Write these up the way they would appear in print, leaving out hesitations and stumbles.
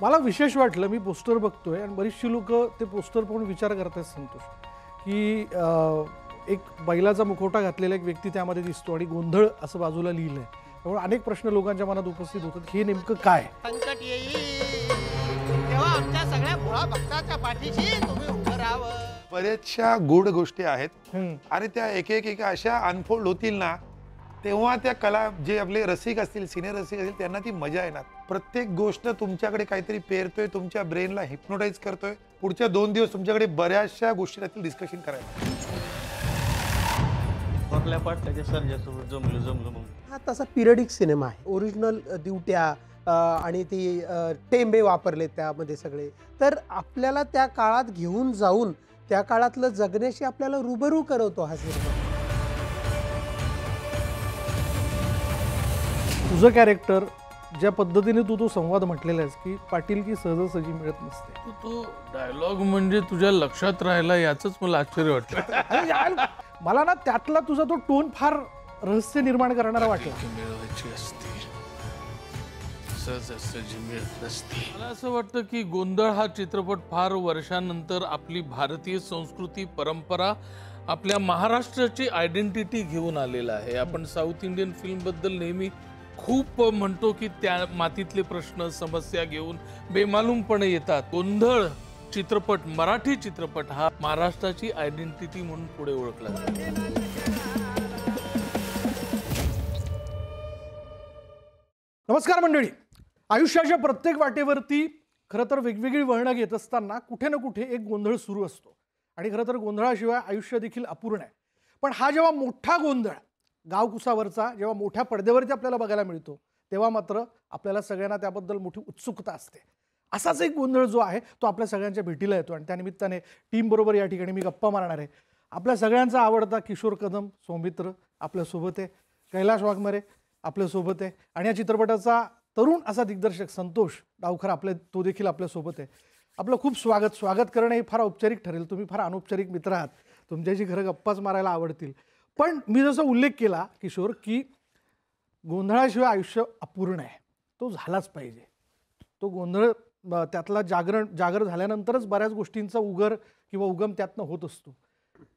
मला विशेष वाटलं, मी पोस्टर बघतोय आणि बरीचशी लोक ते पोस्टर पाहून विचार करतात संतोष, की एक बैलाचा मुखवटा घातलेला एक व्यक्ती त्यामध्ये दिसतो आणि गोंधळ असं बाजूला लिहिलंय. त्यामुळे अनेक प्रश्न लोकांच्या मनात उपस्थित होतात, हे नेमकं काय? संकट येईल तेव्हा आमच्या सगळ्या भोळा भक्ताच्या पाठीशी तुम्ही उभं राहावं. बऱ्याचशा गूढ गोष्टी आहेत हम्म. आणि त्या एक एक एक अशा अनफोल्ड होतील ना, तेव्हा त्या कला जे आपले रसिक असतील, सिने रसिक असतील, त्यांना ती मजा येणार. प्रत्येक गोष्ट तुमच्याकडे काहीतरी पेरतोय, तुमच्या ब्रेनला हिप्नोटाईज करतोय. पुढच्या 2 दिवस तुमच्याकडे बऱ्याचशा गोष्टी डिस्कशन करायला. आपल्या पाटलाच्या सर्जासोबत जमलं मग हा तसा पिरियडिक सिनेमा आहे. ओरिजिनल दिवट्या आणि ती टेंबे वापरले त्यामध्ये सगळे. तर आपल्याला त्या काळात घेऊन जाऊन त्या काळातलं जगण्याशी आपल्याला रुबरू करवतो हा सिनेमा. तुझं कॅरेक्टर ज्या पद्धतीने तू तो संवाद म्हटलेला आहेस की पाटील की सहजासहजी मिळत नसते, तो डायलॉग म्हणजे तुझ्या लक्षात राहिला याचंच मला आश्चर्य वाटलं. अरे यार, मला ना त्यातला तुझा तो टोन फार रहस्य निर्माण करणारा वाटला. मिळवायची असते सहजासहजी मिळत नसते. मला असं वाटतं की गोंधळ हा चित्रपट फार वर्षानंतर आपली भारतीय संस्कृती परंपरा आपल्या महाराष्ट्राची आयडेंटिटी घेऊन आलेला आहे. आपण साऊथ इंडियन फिल्म बद्दल नेहमी खूप म्हणतो की त्या मातीतले प्रश्न समस्या घेऊन बेमालूमपणे येतात. गोंधळ चित्रपट, मराठी चित्रपट हा महाराष्ट्राची आयडेंटिटी म्हणून पुढे ओळखला जातो. नमस्कार मंडळी. आयुष्याच्या प्रत्येक वाटेवरती खरं तर वेगवेगळी वळणं घेत असताना कुठे ना कुठे एक गोंधळ सुरू असतो आणि खरं तर गोंधळाशिवाय आयुष्य देखील अपूर्ण आहे. पण हा जेव्हा मोठा गोंधळ गावकुसावरचा जेव्हा मोठ्या पडद्यावरती आपल्याला बघायला मिळतो, तेव्हा मात्र आपल्याला सगळ्यांना त्याबद्दल मोठी उत्सुकता असते. असाच एक गोंधळ जो आहे तो आपल्या सगळ्यांच्या भेटीला येतो आणि त्यानिमित्ताने टीमबरोबर या ठिकाणी मी गप्पा मारणार आहे. आपल्या सगळ्यांचा आवडता किशोर कदम सौमित्र आपल्यासोबत आहे, कैलाश वाघमारे आपल्यासोबत आहे आणि या चित्रपटाचा तरुण असा दिग्दर्शक संतोष डावखर तो देखील आपल्यासोबत आहे. आपलं खूप स्वागत करणं हे फार औपचारिक ठरेल. तुम्ही फार अनौपचारिक मित्र आहात, तुमच्याशी खरं गप्पाच मारायला आवडतील. पण मी जसा उल्लेख केला किशोर की गोंधळाशिवाय आयुष्य अपूर्ण आहे, तो झालाच पाहिजे. तो गोंधळ त्यातला जागर झाल्यानंतरच बऱ्याच गोष्टींचा उगर किंवा उगम त्यातनं होत असतो.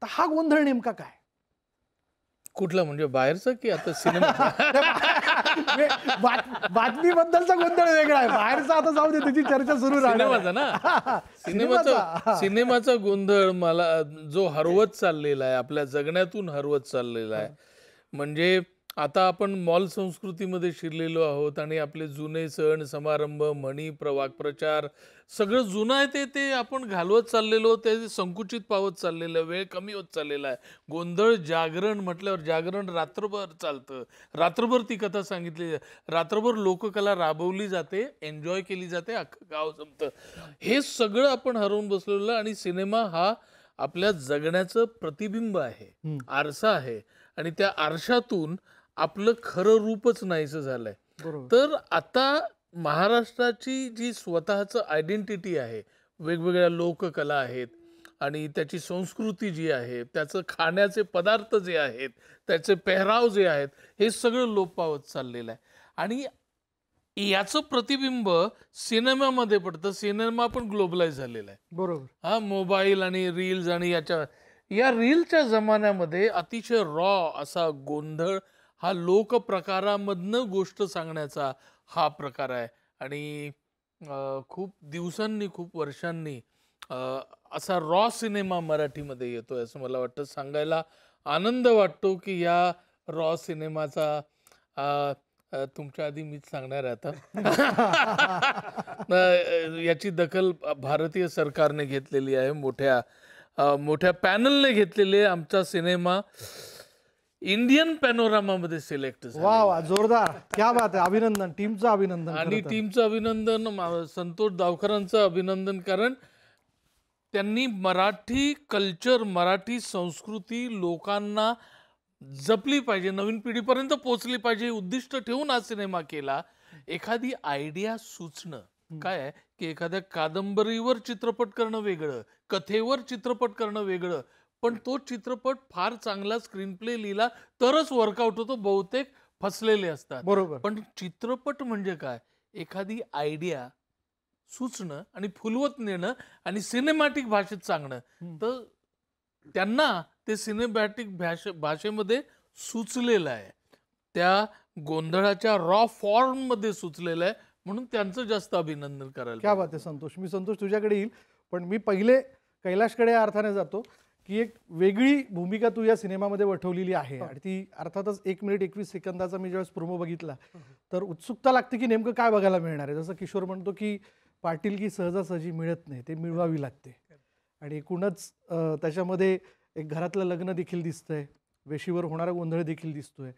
तर हा गोंधळ नेमका काय? कुठला म्हणजे बाहेरचा की आता सिनेमा? बातमीबद्दलचा गोंधळ वेगळा आहे, बाहेरचा आता जाऊ दे, त्याची चर्चा सुरू सिनेमाचा ना. सिनेमाचा गोंधळ मला जो हरवत चाललेला आहे, आपल्या जगण्यातून हरवत चाललेला आहे. म्हणजे आता आपण मॉल संस्कृतीमध्ये शिरलेलो आहोत आणि आपले जुने सण समारंभ, म्हणी, वाक्प्रचार सगळं जुनं आहे ते आपण घालवत चाललेलो, ते संकुचित पावत चाललेलं, वेळ कमी होत चाललेला आहे. गोंधळ जागरण म्हटल्यावर जागरण रात्रभर चालतं, रात्रभर ती कथा सांगितली, रात्रभर लोककला राबवली जाते, एन्जॉय केली जाते, अख्खं गाव जमतं. हे सगळं आपण हरवून बसलेलं आणि सिनेमा हा आपल्या जगण्याचं प्रतिबिंब आहे, आरसा आहे आणि त्या आरशातून आपलं खरं रूपच नाहीसं झालंय. तर आता महाराष्ट्राची जी स्वतःचं आयडेंटिटी आहे, वेगवेगळ्या लोककला आहेत आणि त्याची संस्कृती जी आहे, त्याचं खाण्याचे पदार्थ जे आहेत, त्याचे पेहराव जे आहेत, हे सगळं लोप पावत चाललेलं आहे आणि याचं प्रतिबिंब सिनेमामध्ये पडतं. सिनेमा पण ग्लोबलाइज झालेला आहे. बरोबर. हा मोबाईल आणि रील्स आणि या रीलच्या जमान्यामध्ये अतिशय रॉ असा गोंधळ हा लोकप्रकारामधनं गोष्ट सांगण्याचा हा प्रकार आहे आणि खूप दिवसांनी खूप वर्षांनी असा रॉ सिनेमा मराठीमध्ये येतोय असं मला वाटतं. सांगायला आनंद वाटतो की या रॉ सिनेमाचा तुमच्या आधी मीच सांगणार आहे आता. याची दखल भारतीय सरकारने घेतलेली आहे, मोठ्या पॅनलने घेतलेली आहे. आमचा सिनेमा इंडियन पॅनोरामामध्ये सिलेक्ट झाला. वा वा, जोरदार, क्या बात आहे. अभिनंदन, टीमचं अभिनंदन. आणि टीमचं अभिनंदन, संतोष डावखरांचं अभिनंदन, कारण त्यांनी मराठी कल्चर, मराठी संस्कृती लोकांना जपली पाहिजे, नवीन पिढीपर्यंत पोहोचली पाहिजे, उद्दिष्ट ठेवून हा सिनेमा केला. एखादी आयडिया सुचणं काय आहे की एखाद्या कादंबरीवर चित्रपट करणं वेगळं, कथेवर चित्रपट करणं वेगळं, पण तो चित्रपट फार चांगला स्क्रीन प्ले लिहिला तरच वर्कआउट होतो. बहुतेक फसलेले असतात. बरोबर. पण चित्रपट म्हणजे काय? एखादी आयडिया सुचणं आणि फुलवत नेणं आणि सिनेमॅटिक भाषेत सांगणं, तर त्यांना ते सिनेमॅटिक भाषेमध्ये सुचलेलं आहे, त्या गोंधळाच्या रॉ फॉर्म मध्ये सुचलेलं आहे, म्हणून त्यांचं जास्त अभिनंदन करायला क्या पाहिजे. बात आहे संतोष. मी संतोष तुझ्याकडे येईल, पण मी पहिले कैलाशकडे या अर्थाने जातो की एक वेगळी भूमिका तू या सिनेमामध्ये वठवलेली आहे आणि ती अर्थातच 1 मिनिट 21 सेकंदाचा मी ज्यावेळेस प्रोमो बघितला तर उत्सुकता लागते की नेमकं काय बघायला मिळणार आहे. जसं किशोर म्हणतो की पाटीलकी सहजासहजी मिळत नाही, ते मिळवावी लागते आणि एकूणच त्याच्यामध्ये एक घरातलं लग्न देखील दिसतंय, वेशीवर होणारा गोंधळ देखील दिसतोय.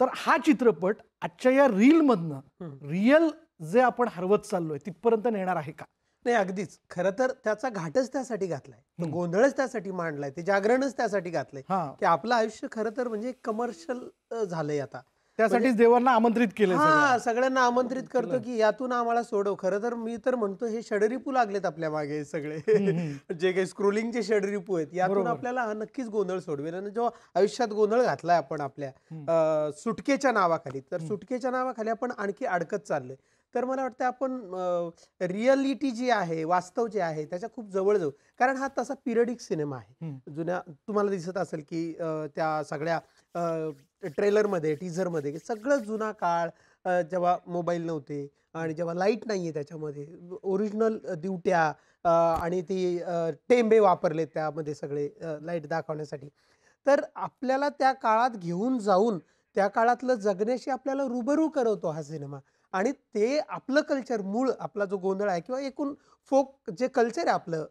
तर हा चित्रपट आजच्या या रीलमधनं रिअल जे आपण हरवत चाललोय तिथपर्यंत नेणार आहे का? नाही, अगदीच. खरं तर त्याचा घाटच त्यासाठी घातलाय, तो गोंधळच त्यासाठी मांडलाय, ते जागरणच त्यासाठी घातलंय हा, की आपलं आयुष्य खरं तर म्हणजे कमर्शियल झालंय आता. त्यासाठीच देवांना आमंत्रित केलं. हा, सगळ्यांना आमंत्रित करतो की यातून आम्हाला सोडव. खरं तर मी तर म्हणतो हे षडरिपू लागलेत आपल्या मागे सगळे जे काही स्क्रोलिंगचे षडरिपू आहेत, यातून बरोबर. आपल्याला हा नक्कीच गोंधळ सोडवेल. आणि जो आयुष्यात गोंधळ घातलाय आपण आपल्या सुटकेच्या नावाखाली, तर सुटकेच्या नावाखाली आपण आणखी अडकत चाललोय. तर मला वाटतं आपण रिअलिटी जी आहे, वास्तव जे आहे त्याच्या खूप जवळ जाऊ. कारण हा तसा पिरियडिक सिनेमा आहे. जुन्या तुम्हाला दिसत असेल की त्या सगळ्या ट्रेलरमध्ये, टीझरमध्ये सगळं जुना काळ, जेव्हा मोबाईल नव्हते आणि जेव्हा लाईट नाहीये त्याच्यामध्ये, ओरिजिनल दिवट्या आणि ती टेंबे वापरले त्यामध्ये सगळे लाईट दाखवण्यासाठी. तर आपल्याला त्या काळात घेऊन जाऊन त्या काळातलं जगण्याशी आपल्याला रुबरू करवतो हा सिनेमा. आणि ते आपलं कल्चर, मूळ आपला जो गोंधळ आहे किंवा एकूण फोक जे कल्चर आहे आपलं,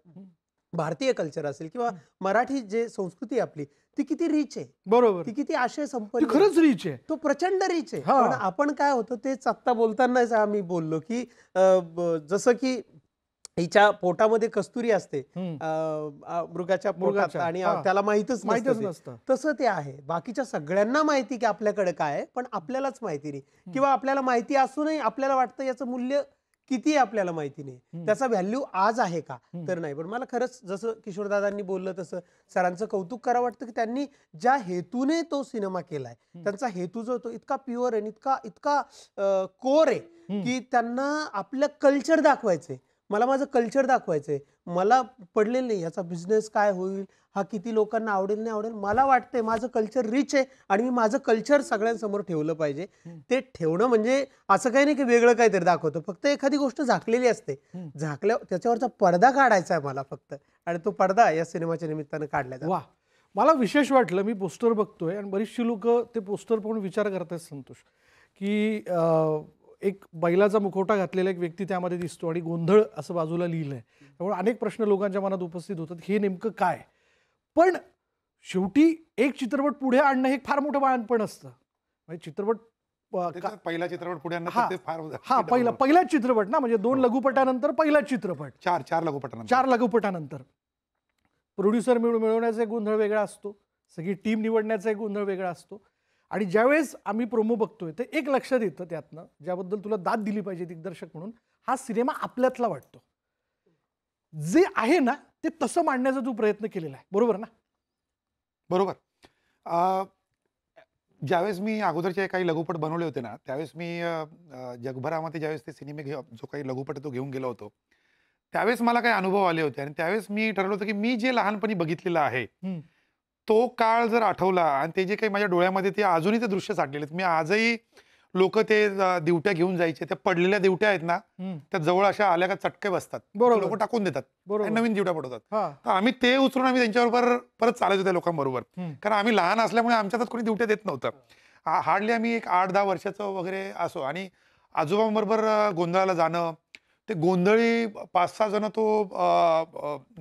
भारतीय कल्चर असेल किंवा मराठी जे संस्कृती आहे आपली, ती किती रिच आहे, बरोबर, ती किती आशय ती संपन्न आहे. खरंच रीच आहे. तो प्रचंड रिच आहे. हा. पण आपण काय होतं तेच आत्ता बोलतानाच आम्ही बोललो की जसं की हिच्या पोटामध्ये कस्तुरी असते, मृगाच्या पोटात, मृगाच्या, आणि हा. त्याला माहितच माहितच नसतं ते. नसतं. तसं ते आहे. बाकीच्या सगळ्यांना माहिती की आपल्याकडे काय आहे, पण आपल्यालाच माहिती नाही. किंवा आपल्याला माहिती असूनही आपल्याला वाटतं याचं मूल्य किती आहे आपल्याला माहिती नाही, त्याचा व्हॅल्यू आज आहे का, तर नाही. पण मला खरंच जसं किशोरदादांनी बोललं तसं सरांचं कौतुक करावं वाटतं की त्यांनी ज्या हेतूने तो सिनेमा केलाय, त्यांचा हेतू जो तो इतका प्युअर आहे, इतका इतका कोर आहे की त्यांना आपलं कल्चर दाखवायचंय. मला माझं कल्चर दाखवायचंय, मला पडलेलं नाही याचा बिझनेस काय होईल, हा किती लोकांना आवडेल नाही आवडेल. मला वाटतंय माझं कल्चर रिच आहे आणि मी माझं कल्चर सगळ्यांसमोर ठेवलं पाहिजे. ते ठेवणं म्हणजे असं काही नाही की वेगळं काहीतरी दाखवतो, फक्त एखादी गोष्ट झाकलेली असते, झाकल्या त्याच्यावरचा पडदा काढायचा आहे मला फक्त, आणि तो पडदा या सिनेमाच्या निमित्तानं काढला जातो. वा, मला विशेष वाटलं, मी पोस्टर बघतोय आणि बरीचशी लोक ते पोस्टर पाहून विचार करतात संतोष की एक बैलाचा मुखवटा घातलेला एक व्यक्ती त्यामध्ये दिसतो आणि गोंधळ असं बाजूला लिहिलंय. त्यामुळे अनेक प्रश्न लोकांच्या मनात उपस्थित होतात, हे नेमकं काय. पण शेवटी एक चित्रपट पुढे आणणं हे फार मोठं बाळणपण असतं. म्हणजे चित्रपट त्याच्यात पहिला चित्रपट पुढे आणणं हा, तर ते फार हा, पहिलाच चित्रपट ना, म्हणजे 2 लघुपटानंतर पहिलाच चित्रपट, 4 लघुपटानंतर 4 लघुपटानंतर. प्रोड्युसर मिळवण्याचा एक गोंधळ वेगळा असतो, सगळी टीम निवडण्याचा एक गोंधळ वेगळा असतो. आणि ज्यावेळेस आम्ही प्रोमो बघतोय ते एक लक्षात येतं त्यातनं, ज्याबद्दल तुला दाद दिली पाहिजे दिग्दर्शक म्हणून, हा सिनेमा आपल्यातला वाटतो. जे आहे ना ते तसं मांडण्याचा तू प्रयत्न केलेला आहे, बरोबर ना? बरोबर. ज्यावेळेस मी अगोदरचे काही लघुपट बनवले होते ना, त्यावेळेस मी जगभरामध्ये ज्यावेळेस ते सिनेमे जो काही लघुपट तो घेऊन गेलो होतो, त्यावेळेस मला काही अनुभव आले होते आणि त्यावेळेस मी ठरवलं होतं की मी जे लहानपणी बघितलेलं आहे तो काळ जर आठवला आणि ते जे काही माझ्या डोळ्यामध्ये ते अजूनही ते दृश्य साठलेले आहेत. मी आजही लोक ते दिवट्या घेऊन जायचे, त्या पडलेल्या दिवट्या आहेत ना, त्या जवळ अशा आल्या का चटके बसतात, बरोबर. लोक टाकून देतात बरोबर. आणि नवीन दिवट्या पडवतात. हा. तर आम्ही ते उचलून आम्ही त्यांच्याबरोबर परत चालायचो त्या लोकांबरोबर, कारण आम्ही लहान असल्यामुळे आमच्यातच कोणी दिवट्या देत नव्हतं. हार्डली आम्ही एक 8-10 वर्षाचं वगैरे असो आणि आजोबांबरोबर गोंधळाला जाणं, ते गोंधळी 5-6 जण तो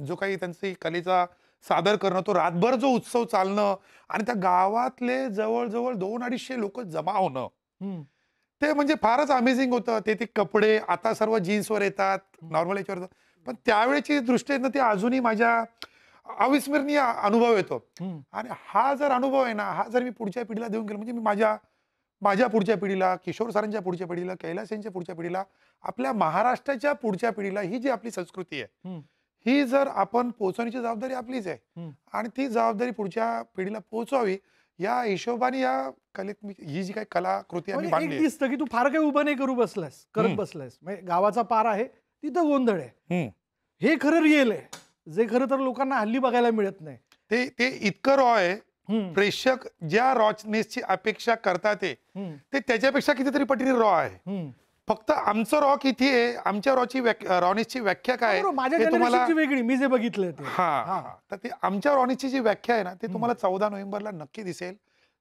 जो काही त्यांची कलेचा सादर करणं, तो रातभर जो उत्सव चालणं आणि त्या गावातले जवळजवळ 200-250 लोक जमा होणं, ते म्हणजे फारच अमेझिंग होतं. ते कपडे आता सर्व जीन्सवर येतात, नॉर्मल याच्यावर, पण त्यावेळेची दृष्टीने ते अजूनही माझ्या अविस्मरणीय अनुभव येतो. आणि हा जर अनुभव आहे ना, हा जर मी पुढच्या पिढीला देऊन गेलो, म्हणजे मी माझ्या पुढच्या पिढीला, किशोर सरांच्या पुढच्या पिढीला, कैलास यांच्या पुढच्या पिढीला, आपल्या महाराष्ट्राच्या पुढच्या पिढीला, ही जी आपली संस्कृती आहे ही जर आपण पोहोचवण्याची जबाबदारी आपलीच आहे आणि ती जबाबदारी पुढच्या पिढीला पोहोचवावी या हिशोबाने या कलेत ही जी काही कलाकृती आम्ही म्हणजे एक बांधली. दिसतं की तू फार काही उभं नाही करत बसलायस. म्हणजे गावाचा पार आहे, तिथं गोंधळ आहे. हम्म. हे खरं रिअल आहे, जे खरं तर लोकांना हल्ली बघायला मिळत नाही. ते इतकं रॉ आहे. हम्म, प्रेक्षक ज्या रॉचनेसची अपेक्षा करतात हम्म, ते त्याच्यापेक्षा कितीतरी पटीने रॉ आहे. हम्म. फक्त आमचं रॉ किती आहे, आमच्या रॉनेसची व्याख्या काय आहे, बरोबर, माझ्या ते तुम्हाला जनरेशनची वेगळी, मी जे बघितलंय ते. हा तर ते आमच्या रॉनेसची जी व्याख्या आहे ना, ते तुम्हाला 14 नोव्हेंबरला नक्की दिसेल.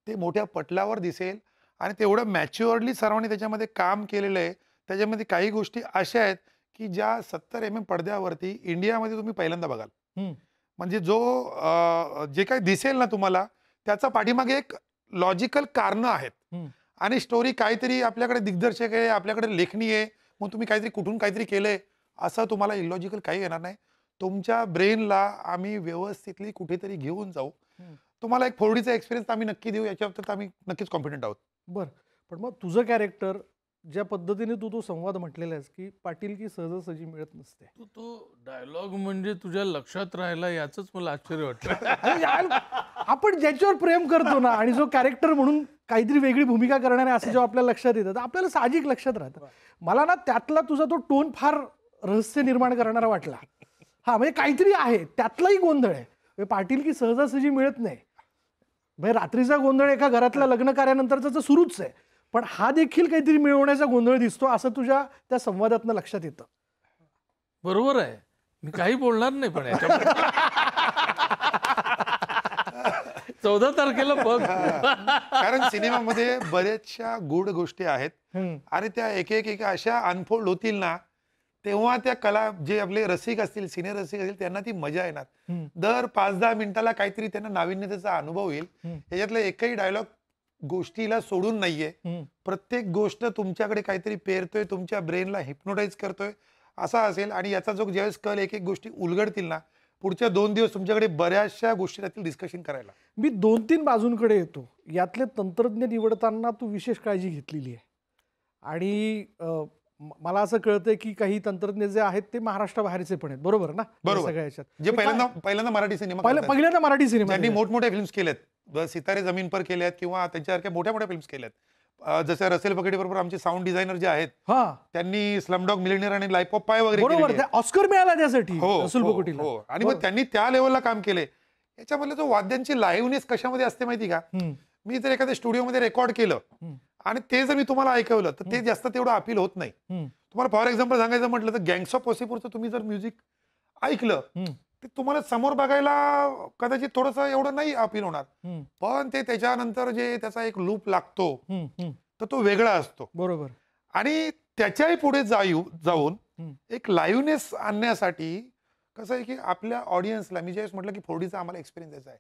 ते मोठ्या पटलावर दिसेल आणि तेवढं मॅच्युअरली सर्वांनी त्याच्यामध्ये काम केलेलं आहे. त्याच्यामध्ये काही गोष्टी अशा आहेत की ज्या 70 mm पडद्यावरती इंडियामध्ये तुम्ही पहिल्यांदा बघाल. हम्म. म्हणजे जे काही दिसेल ना तुम्हाला, त्याचा पाठीमागे एक लॉजिकल कारणं आहेत. हम्म. आणि स्टोरी काहीतरी आपल्याकडे दिग्दर्शक आहे, आपल्याकडे लेखणी आहे, मग तुम्ही काहीतरी कुठून काहीतरी केलंय असं तुम्हाला इलॉजिकल काही येणार नाही. तुमच्या ब्रेनला आम्ही व्यवस्थितली कुठेतरी घेऊन जाऊ. हम्म. तुम्हाला एक 4Dचा एक्सपिरियन्स आम्ही नक्की देऊ, याच्याबाबतीत आम्ही नक्कीच कॉन्फिडंट आहोत. बर, पण मग तुझं कॅरेक्टर ज्या पद्धतीने तू तो संवाद म्हटलेला आहेस की पाटील की सहजासहजी मिळत नसते. तो डायलॉग म्हणजे तुझ्या लक्षात राहिला याच मला आश्चर्य वाटलं. अरे यार, आपण ज्याच्यावर प्रेम करतो ना आणि जो कॅरेक्टर म्हणून काहीतरी वेगळी भूमिका करणार आहे असं जेव्हा आपल्या लक्षात येतं तर आपल्याला साहजिक लक्षात राहतं. मला ना त्यातला तुझा तो टोन फार रहस्य निर्माण करणारा वाटला. हा, म्हणजे काहीतरी आहे त्यातलाही गोंधळ आहे. म्हणजे पाटील की सहजासहजी मिळत नाही. म्हणजे रात्रीचा गोंधळ एका घरातल्या लग्न कार्यानंतरचा तर सुरूच आहे, पण हा देखील काहीतरी मिळवण्याचा गोंधळ दिसतो असं तुझ्या त्या संवादातनं लक्षात येतं. बरोबर आहे, मी काही बोलणार नाही पण याच्यामध्ये. 14 तारखेला बघ. कारण सिनेमामध्ये बऱ्याचशा गुड गोष्टी आहेत हम्म. आणि त्या एक एक अशा अनफोल्ड होतील ना, तेव्हा त्या कला जे आपले रसिक असतील, सिने रसिक असतील, त्यांना ती मजा येणार. हम्म. दर 5-10 मिनिटाला काहीतरी त्यांना नाविन्यतेचा अनुभव येईल. हम्म. याच्यातला एकही डायलॉग गोष्टीला सोडून नाहीये. हम्म. प्रत्येक गोष्ट तुमच्याकडे काहीतरी पेरतोय, तुमच्या ब्रेनला हिप्नोटाईज करतोय असा असेल. आणि याचा जो ज्यावेळेस कल एक एक गोष्टी उलगडतील ना, पुढच्या 2 दिवस तुमच्याकडे बऱ्याचशा गोष्टी राहतील डिस्कशन करायला. मी 2-3 बाजूंकडे येतो. यातले तंत्रज्ञ निवडताना तू विशेष काळजी घेतलेली आहे आणि मला असं कळतंय की काही तंत्रज्ञ जे आहेत ते महाराष्ट्राबाहेरचे पण आहेत, बरोबर ना? या बरोबर. सगळ्या ह्याच्यात जे हे काय- पहिल्यांदा मराठी सिनेमा करतायत. पहिल्यांदा मराठी सिनेमा ज्यांनी केलाय. मोठमोठ्या फिल्म्स केल्यात, सितारे जमीन पर केल्यात किंवा त्यांच्यासारख्या मोठ्या मोठ्या फिल्म्स केल्यात. जसं रसेल पकेटी बरोबर आमचे साऊंड डिझायनर जे आहेत, हा, त्यांनी स्लमडॉग मिलियनेअर आणि लाईफ ऑफ पाय वगैरे बरोबर. केलेली आहे. ऑस्कर मिळाला त्यासाठी हो, रसूल हो, बकोटीला. हो. आणि मग त्यांनी त्या लेवलला काम केले. याच्यामधले जो वाद्यांची लाईव्हनेस कशामध्ये असते माहिती का? हम्म. मी जर एखाद्या स्टुडिओमध्ये रेकॉर्ड केलं हम्म. आणि ते जर मी तुम्हाला ऐकवलं तर ते जास्त तेवढं अपील होत नाही. हम्म. तुम्हाला फॉर एक्झाम्पल सांगायचं म्हटलं तर गँग्स ऑफ वसेपूरचं तुम्ही जर म्युझिक ऐकलं हम्म. ते तुम्हाला समोर बघायला कदाचित थोडंसं एवढं नाही अपील होणार, हम्म. पण ते त्याच्यानंतर जे त्याचा एक लूप लागतो हम्म. हम्म. तर तो वेगळा असतो. बरोबर. आणि त्याच्याही पुढे जाऊन हम्म. एक लाईव्हनेस आणण्यासाठी कसं आहे की आपल्या ऑडियन्सला, मी ज्यावेळेस म्हटलं की 4Dचा आम्हाला एक्सपिरियन्स द्यायचा आहे,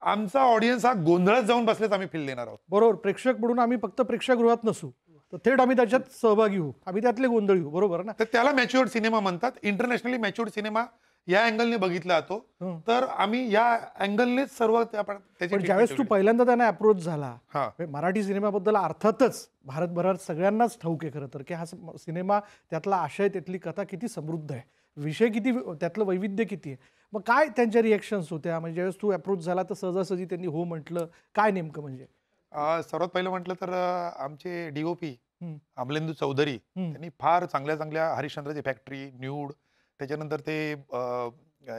आमचा ऑडियन्स हा गोंधळात जाऊन बसलेच आम्ही फील देणार आहोत. बरोबर. प्रेक्षक म्हणून आम्ही फक्त प्रेक्षागृहात नसू, तर थेट आम्ही त्याच्यात सहभागी होऊ, आम्ही त्यातले गोंधळ घेऊ. बरोबर ना? तर त्याला मॅच्युअर्ड सिनेमा म्हणतात. इंटरनॅशनली मॅच्युअर्ड सिनेमा या अँगलने बघितला जातो. हं. तर आम्ही या अँगलनेच सर्व त्याची पण ज्यावेळेस तू treatment पहिल्यांदा त्यांना अप्रोच झाला, हा. म्हणजे मराठी सिनेमाबद्दल अर्थातच भारतभरात सगळ्यांनाच ठाऊक आहे खरं तर की हा सिनेमा, त्यातला आशय, त्यातली कथा किती समृद्ध आहे, विषय किती, त्यातलं वैविध्य किती आहे. मग काय त्यांच्या रिएक्शन्स होत्या? म्हणजे ज्यावेळेस तू अप्रोच झाला तर सहजासहजी त्यांनी हो म्हटलं, काय नेमकं म्हणजे? सर्वात पहिलं म्हटलं तर आमचे डीओपी हं. अमलेंदू चौधरी हं. त्यांनी फार चांगल्या हरिश्चंद्राची फॅक्टरी, न्यूड, त्याच्यानंतर ते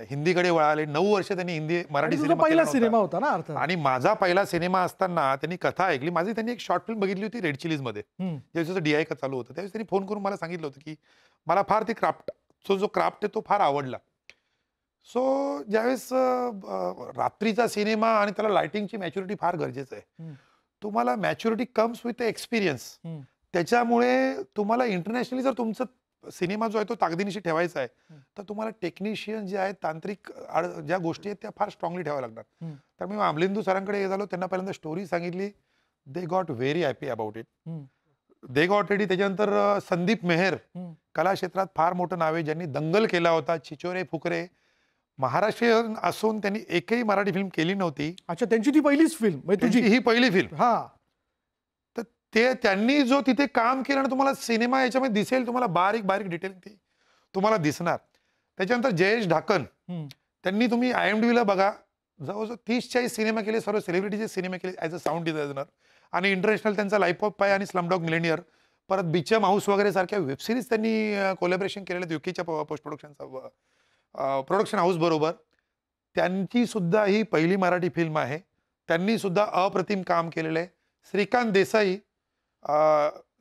हिंदीकडे वळाले. 9 वर्ष त्यांनी मराठी आणि तुझा सिनेमा पहिला केला सिनेमा नव्हता. होता ना अर्थात? आणि माझा पहिला सिनेमा असताना त्यांनी कथा ऐकली. माझी त्यांनी एक शॉर्ट फिल्म बघितली होती रेड चिलीज मध्ये, हं. ज्यावेळेस DI का चालू होतं. त्यावेळेस त्यांनी फोन करून मला सांगितलं होतं की मला फार ते जो क्राफ्ट आहे तो फार आवडला. सो ज्यावेळेस रात्रीचा सिनेमा आणि त्याला लाइटिंगची मॅच्युरिटी फार गरजेचं आहे. हं. तुम्हाला मॅच्युरिटी कम्स विथ एक्सपिरियन्स. हं. त्याच्यामुळे तुम्हाला इंटरनॅशनली जर तुमचा सिनेमा जो आहे तो ताकदीनिशी ठेवायचा आहे, हं. तर तुम्हाला टेक्निशियन जे आहेत, तांत्रिक ज्या गोष्टी आहेत त्या फार स्ट्रॉंगली ठेवाव्या लागणार. हं. तर मी अमलेंदू सरांकडे झालो, त्यांना पहिल्यांदा स्टोरी सांगितली. They got very happy about it. हं. They got ready. त्याच्यानंतर संदीप मेहर, हं. कला क्षेत्रात फार मोठं नाव आहे, ज्यांनी दंगल केला होता, छिछोरे फुकरे. महाराष्ट्रीयन असून त्यांनी एकही मराठी फिल्म केली नव्हती. अच्छा, त्यांची ती पहिलीच फिल्म म्हणजे त्यांची तुझी? ही पहिली फिल्म. हा. तर त्यांनी जो तिथे काम केलं ना, तुम्हाला सिनेमा याच्यामध्ये दिसेल, तुम्हाला बारीक बारीक डिटेलिंग ती तुम्हाला दिसणार. त्याच्यानंतर जयेश ढाकण, हं. त्यांनी तुम्ही IMDbला बघा, जवळजवळ 30-40 सिनेमा केले, सर्व सेलिब्रिटीचे सिनेमा केले ॲज अ साऊंड डिझायनर. आणि इंटरनॅशनल त्यांचा लाईफ ऑफ पाय आणि स्लमडॉग मिलेनियर परत बिचम हाऊस वगैरे सारख्या वेबसिरीज त्यांनी कोलॅबरेशन केलेल्या आहेत युकेच्या पोस्ट प्रोडक्शनचा प्रोडक्शन हाऊस बरोबर. त्यांची सुद्धा ही पहिली मराठी फिल्म आहे. त्यांनी सुद्धा अप्रतिम काम केलेलं आहे. श्रीकांत देसाई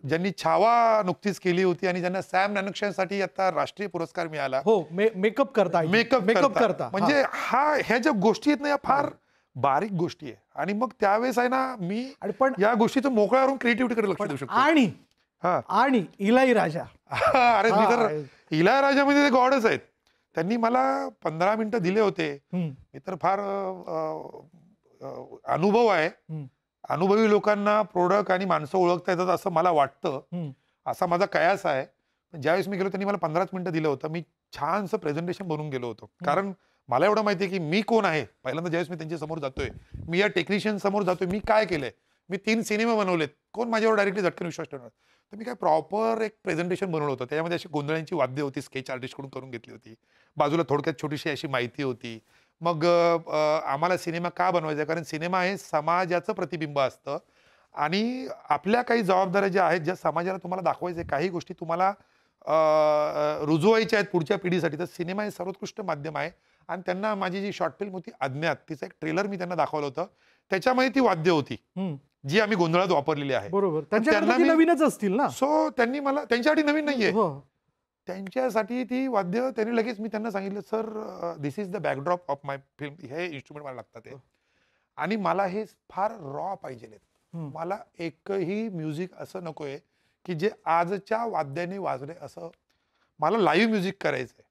ज्यांनी छावा नुकतीच केली होती आणि ज्यांना सॅम नॅनक्षांसाठी आता राष्ट्रीय पुरस्कार मिळाला. हो मेकअप करता मेकअप करता म्हणजे ह्या ज्या गोष्टी आहेत ना या फार बारीक गोष्टी आहे. आणि मग त्यावेळेस आहे ना मी आणि पण या गोष्टीचं मोकळ्यावरून क्रिएटिव्हिटीकडे लक्ष देऊ शकतो. आणि इलाई राजा अरे मी तर इलायराजामध्ये ते गॉडच आहेत. त्यांनी मला 15 मिनिटं दिले होते. मी तर फार अनुभव आहे. अनुभवी लोकांना प्रोडक्ट आणि माणसं ओळखता येतात असं मला वाटतं. असा माझा कयास आहे. ज्यावेळेस मी गेलो त्यांनी मला 15 मिनिटं दिलं होतं. मी छानसं प्रेझेंटेशन बनवून गेलो होतो. कारण मला एवढं माहिती आहे की मी कोण आहे. पहिल्यांदा ज्यावेळेस मी त्यांच्या समोर जातोय, मी या टेक्निशियन समोर जातोय, मी काय केलंय, मी 3 सिनेमा बनवलेत, कोण माझ्यावर डायरेक्टली झटकन विश्वास ठेवणार. तर मी काय प्रॉपर एक प्रेझेंटेशन बनवलं होतं. त्याच्यामध्ये अशी गोंधळांची वाद्य होती, स्केच आर्टिस्टकडून करून घेतली होती. बाजूला थोडक्यात छोटीशी अशी माहिती होती. मग आम्हाला सिनेमा का बनवायचा, कारण सिनेमा हे समाजाचं प्रतिबिंब असतं आणि आपल्या काही जबाबदाऱ्या ज्या आहेत, ज्या समाजाला तुम्हाला दाखवायचे, काही गोष्टी तुम्हाला रुजवायच्या आहेत पुढच्या पिढीसाठी, तर सिनेमा हे सर्वोत्कृष्ट माध्यम आहे. आणि त्यांना माझी जी शॉर्ट फिल्म होती अज्ञात, तिचं एक ट्रेलर मी त्यांना दाखवलं होतं. त्याच्यामध्ये ती वाद्य होती जी आम्ही गोंधळात वापरलेली आहे. बरोबर, त्यांना नवीनच असतील ना. सो त्यांनी मला, त्यांच्यासाठी नवीन नाहीये, त्यांच्यासाठी ती वाद्य त्यांनी लगेच, मी त्यांना सांगितलं sir this is the backdrop of my film, हे इन्स्ट्रुमेंट मला लागतात आणि मला हे फार रॉ पाहिजे. मला एकही म्युझिक असं नकोय की जे आजच्या वाद्याने वाजले, असं मला लाईव्ह म्युझिक करायचंय.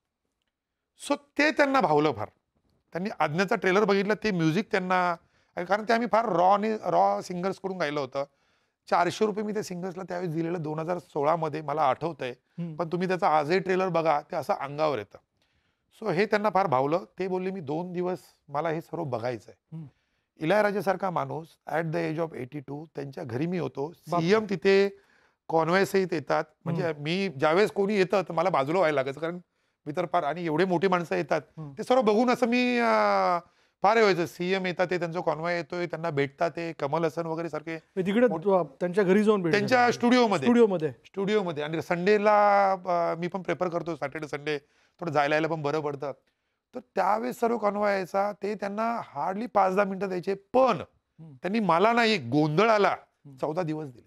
सो ते त्यांना भावलं फार. त्यांनी अज्ञाचा ट्रेलर बघितलं, ते म्युझिक त्यांना, कारण ते आम्ही फार रॉ सिंगर्स कडून गायलं होतं. 400 रुपये मी त्या सिंगर्सला त्यावेळेस दिलेलं 2016 मध्ये, मला आठवतंय. पण तुम्ही त्याचा आजही ट्रेलर बघा, ते असं अंगावर येतं. सो हे त्यांना फार भावलं. ते बोलले मी 2 दिवस मला हे सर्व बघायचंय. इलायराजासारखा माणूस ॲट द एज ऑफ 82, त्यांच्या घरी मी होतो. सीएम तिथे कॉन्व्हॉय सहित येतात. म्हणजे मी ज्यावेळेस कोणी येतं तर मला बाजूला व्हायला लागायचं, कारण मी तर फार, आणि एवढे मोठी माणसं येतात ते सर्व बघून असं मी फार व्हायचं. सीएम येतात, ते त्यांचा कॉन्व्हॉय येतोय, त्यांना भेटतात, ते कमल हसन वगैरे सारखे तिकडे त्यांच्या घरी जाऊन त्यांच्या स्टुडिओमध्ये. आणि संडेला मी पण प्रेफर करतो, सॅटर्डे संडे थोडं जायला यायला पण बरं पडतं. तर त्यावेळेस सर्व कॉन्व्हॉय यायचा. ते त्यांना हार्डली 5-10 मिनिटं द्यायचे. पण त्यांनी मला नाही, गोंधळाला 14 दिवस दिले.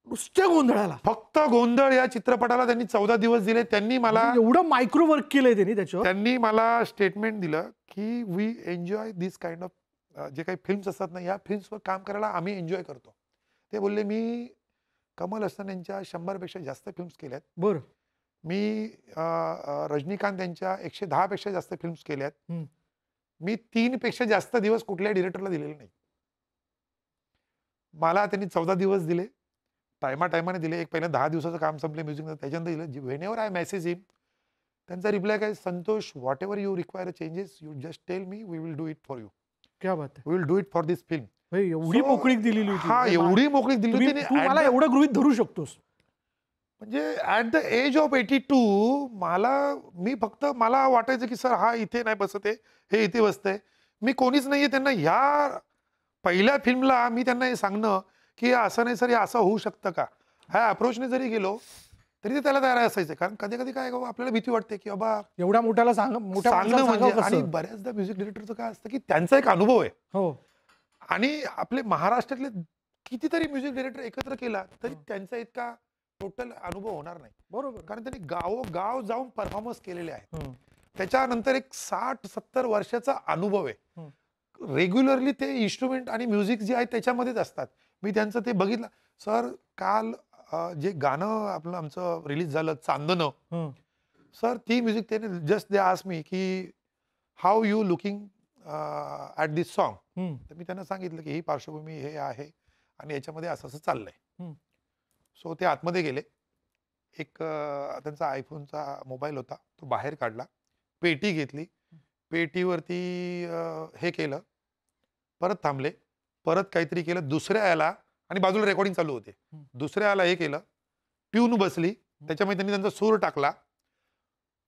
नुसत्या गोंधळाला, फक्त गोंधळ या चित्रपटाला त्यांनी 14 दिवस दिले. त्यांनी मला एवढं मायक्रो वर्क केलंय त्यांनी त्याच्यावर. त्यांनी मला स्टेटमेंट दिलं की we enjoy this kind of, जे काही फिल्म्स असतात ना, या फिल्म्सवर काम करायला आम्ही एन्जॉय करतो. ते बोलले मी कमल हसन यांच्या 100 पेक्षा जास्त फिल्म्स केल्यात. बरं. मी रजनीकांत यांच्या 110 पेक्षा जास्त फिल्म्स केल्यात. मी 3 पेक्षा जास्त दिवस कुठल्याही डिरेक्टरला दिलेले नाही. मला त्यांनी 14 दिवस दिले, टायमाने दिले. एक पहिल्या 10 दिवसाचं काम संपले म्युझिक, त्याच्यानंतर दिलं. व्हेनेवर आय मेसेज हिम, त्यांचा रिप्लाय काय, Santosh whatever you require changes you just tell me, we will do it for you. क्या बात आहे. We will do it for this film. एवढी मोकळीक दिलेली होती. हा, एवढी मोकळीक दिली होती. तू मला एवढं गृहीत धरू शकतोस. म्हणजे ॲट द एज ऑफ 82 मी फक्त, मला वाटायचं की सर हा इथे नाही बसत आहे, हे इथे बसतंय, मी कोणीच नाहीये. त्यांना ह्या पहिल्या फिल्मला मी त्यांना हे सांगणं की असं नाही सर, हे असं होऊ शकतं का, ह्या अप्रोचने जरी गेलो तरी ते त्याला तयार असायचं. कारण कधी कधी काय आपल्याला भीती वाटते की बाबा एवढ्या मोठ्याला सांगणं म्हणजे. आणि बऱ्याचदा म्युझिक डिरेक्टरचं काय असतं की त्यांचा एक अनुभव आहे. हो. आणि आपले महाराष्ट्रातले कितीतरी म्युझिक डिरेक्टर एकत्र केला तरी त्यांचा इतका टोटल अनुभव होणार नाही. बरोबर. कारण त्यांनी गाव जाऊन परफॉर्मन्स केलेले आहेत. त्याच्यानंतर एक 60-70 वर्षाचा अनुभव आहे. रेग्युलरली ते इन्स्ट्रुमेंट आणि म्युझिक जे आहे त्याच्यामध्येच असतात. मी त्यांचं ते बघितलं. सर काल जे गाणं आपलं आमचं रिलीज झालं चांदणं, सर ती म्युझिक त्याने जस्ट दे आस्क मी की how you looking at this song. तर मी त्यांना सांगितलं की ही पार्श्वभूमी हे आहे आणि याच्यामध्ये असं असं चाललंय. सो ते आतमध्ये गेले. एक त्यांचा आयफोनचा मोबाईल होता, तो बाहेर काढला, पेटी घेतली, पेटीवरती हे केलं, परत थांबले, परत काहीतरी केलं, दुसऱ्या याला, आणि बाजूला रेकॉर्डिंग चालू होते, दुसऱ्या याला हे केलं, ट्यून बसली, त्याच्यामध्ये त्यांनी त्यांचा सूर टाकला,